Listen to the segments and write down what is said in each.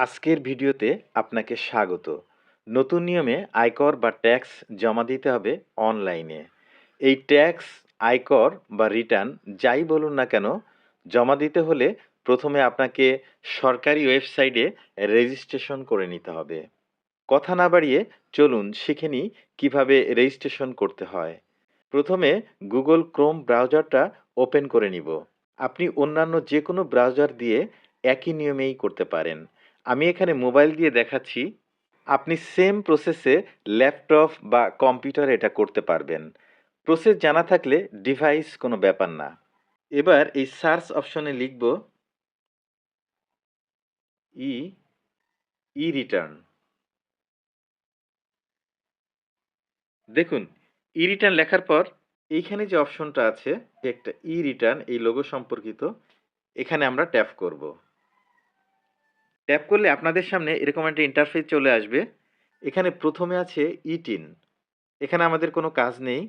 আজকের ভিডিওতে আপনাকে স্বাগত। নতুন নিয়মে আয়কর বা ট্যাক্স জমা দিতে হবে অনলাইনে। এই ট্যাক্স, আয়কর বা রিটার্ন যাই বলুন না কেন, জমা দিতে হলে প্রথমে আপনাকে সরকারি ওয়েবসাইটে রেজিস্ট্রেশন করে নিতে হবে। কথা না বাড়িয়ে চলুন শিখে নিই কীভাবে রেজিস্ট্রেশন করতে হয়। প্রথমে গুগল ক্রোম ব্রাউজারটা ওপেন করে নিব। আপনি অন্যান্য যে কোনো ব্রাউজার দিয়ে একই নিয়মেই করতে পারেন। আমি এখানে মোবাইল দিয়ে দেখাচ্ছি। আপনি সেম প্রসেসে ল্যাপটপ বা কম্পিউটারে এটা করতে পারবেন। প্রসেস জানা থাকলে ডিভাইস কোনো ব্যাপার না। এবার এই সার্চ অপশনে লিখব ই ই রিটার্ন। দেখুন, ই রিটার্ন লেখার পর এইখানে যে অপশনটা আছে, একটা ই রিটার্ন এই লোগো সম্পর্কিত, এখানে আমরা ট্যাপ করব। ট্যাপ করলে আপনাদের সামনে এরকম একটা ইন্টারফেস চলে আসবে। এখানে প্রথমে আছে ই-টিন, এখানে আমাদের কোনো কাজ নেই।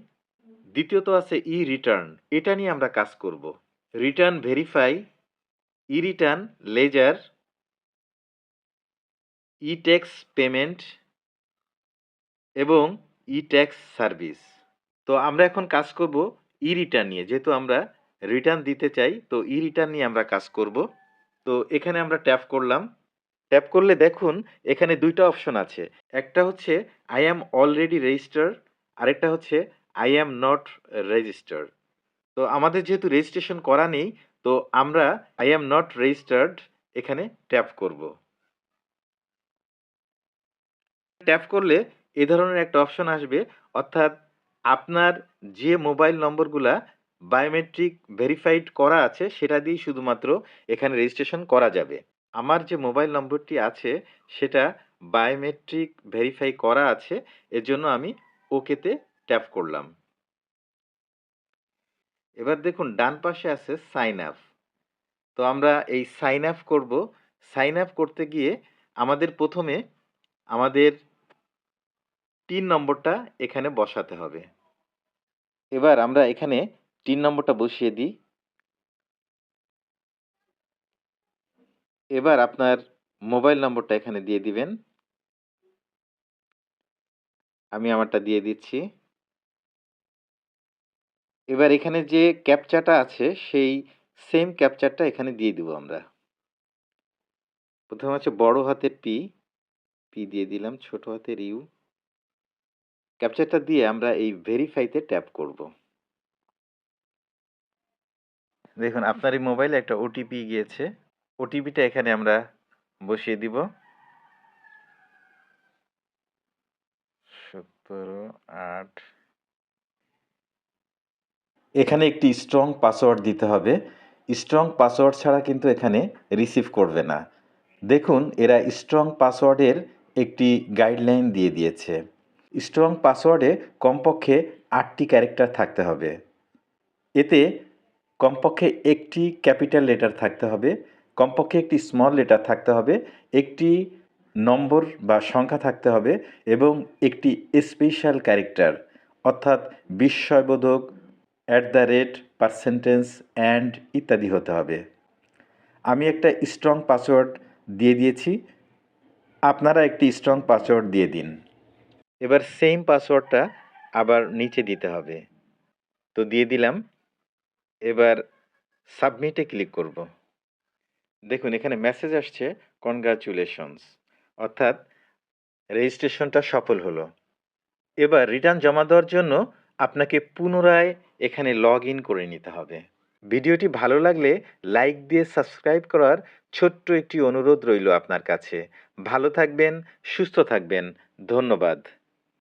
দ্বিতীয়ত আছে ই রিটার্ন, এটা নিয়ে আমরা কাজ করব। Return verify, e return ledger, e tax payment এবং ই ট্যাক্স সার্ভিস। তো আমরা এখন কাজ করব ই রিটার্ন নিয়ে, যেহেতু আমরা রিটার্ন দিতে চাই, তো ই রিটার্ন নিয়ে আমরা কাজ করব। তো এখানে আমরা ট্যাপ করলাম। ট্যাপ করলে দেখুন এখানে দুইটা অপশন আছে। একটা হচ্ছে আই অ্যাম অলরেডি রেজিস্টার্ড, আরেকটা হচ্ছে আই অ্যাম নট রেজিস্টার্ড। তো আমাদের যেহেতু রেজিস্ট্রেশন করা নেই, তো আমরা আই অ্যাম নট রেজিস্টার্ড এখানে ট্যাপ করব। ট্যাপ করলে এ ধরনের একটা অপশন আসবে, অর্থাৎ আপনার যে মোবাইল নম্বরগুলা বায়োমেট্রিক ভেরিফাইড করা আছে সেটা দিয়েই শুধুমাত্র এখানে রেজিস্ট্রেশন করা যাবে। আমার যে মোবাইল নম্বরটি আছে সেটা বায়োমেট্রিক ভেরিফাই করা আছে, এর জন্য আমি ওকেতে ট্যাপ করলাম। এবার দেখুন ডান পাশে আছে সাইন আপ। তো আমরা এই সাইন আপ করব। সাইন আপ করতে গিয়ে আমাদের প্রথমে আমাদের ৩ নম্বরটা এখানে বসাতে হবে। এবার আমরা এখানে ৩ নম্বরটা বসিয়ে দিই। এবার আপনার মোবাইল নম্বরটা এখানে দিয়ে দিবেন। আমি আমারটা দিয়ে দিচ্ছি। এবার এখানে যে ক্যাপচাটা আছে সেই সেম ক্যাপচারটা এখানে দিয়ে দিব আমরা। প্রথমে হচ্ছে বড় হাতের পি, পি দিয়ে দিলাম, ছোট হাতের ইউ। ক্যাপচারটা দিয়ে আমরা এই ভেরিফাইতে ট্যাপ করব। দেখুন আপনার এই মোবাইলে একটা ওটিপি গিয়েছে। ওটিপিটা এখানে আমরা বসিয়ে দিব। 17 8। এখানে একটি স্ট্রং পাসওয়ার্ড দিতে হবে। স্ট্রং পাসওয়ার্ড ছাড়া কিন্তু এখানে রিসিভ করবে না। দেখুন এরা স্ট্রং পাসওয়ার্ডের একটি গাইডলাইন দিয়ে দিয়েছে। স্ট্রং পাসওয়ার্ডে কমপক্ষে 8টি ক্যারেক্টার থাকতে হবে। এতে কমপক্ষে একটি ক্যাপিটাল লেটার থাকতে হবে, কমপক্ষে একটি স্মল লেটার থাকতে হবে, একটি নম্বর বা সংখ্যা থাকতে হবে এবং একটি স্পেশাল ক্যারেক্টার অর্থাৎ বিস্ময়বোধক, @ % ইত্যাদি হতে হবে। আমি একটা স্ট্রং পাসওয়ার্ড দিয়ে দিয়েছি, আপনারা একটি স্ট্রং পাসওয়ার্ড দিয়ে দিন। এবার সেম পাসওয়ার্ডটা আবার নিচে দিতে হবে। তো দিয়ে দিলাম। এবার সাবমিটে ক্লিক করব। দেখুন এখানে মেসেজ আসছে কনগ্রাচুলেশনস, অর্থাৎ রেজিস্ট্রেশনটা সফল হলো। এবার রিটার্ন জমা দেওয়ার জন্য আপনাকে পুনরায় এখানে লগ ইন করে নিতে হবে। ভিডিওটি ভালো লাগলে লাইক দিয়ে সাবস্ক্রাইব করার ছোট্ট একটি অনুরোধ রইল আপনার কাছে। ভালো থাকবেন, সুস্থ থাকবেন। ধন্যবাদ।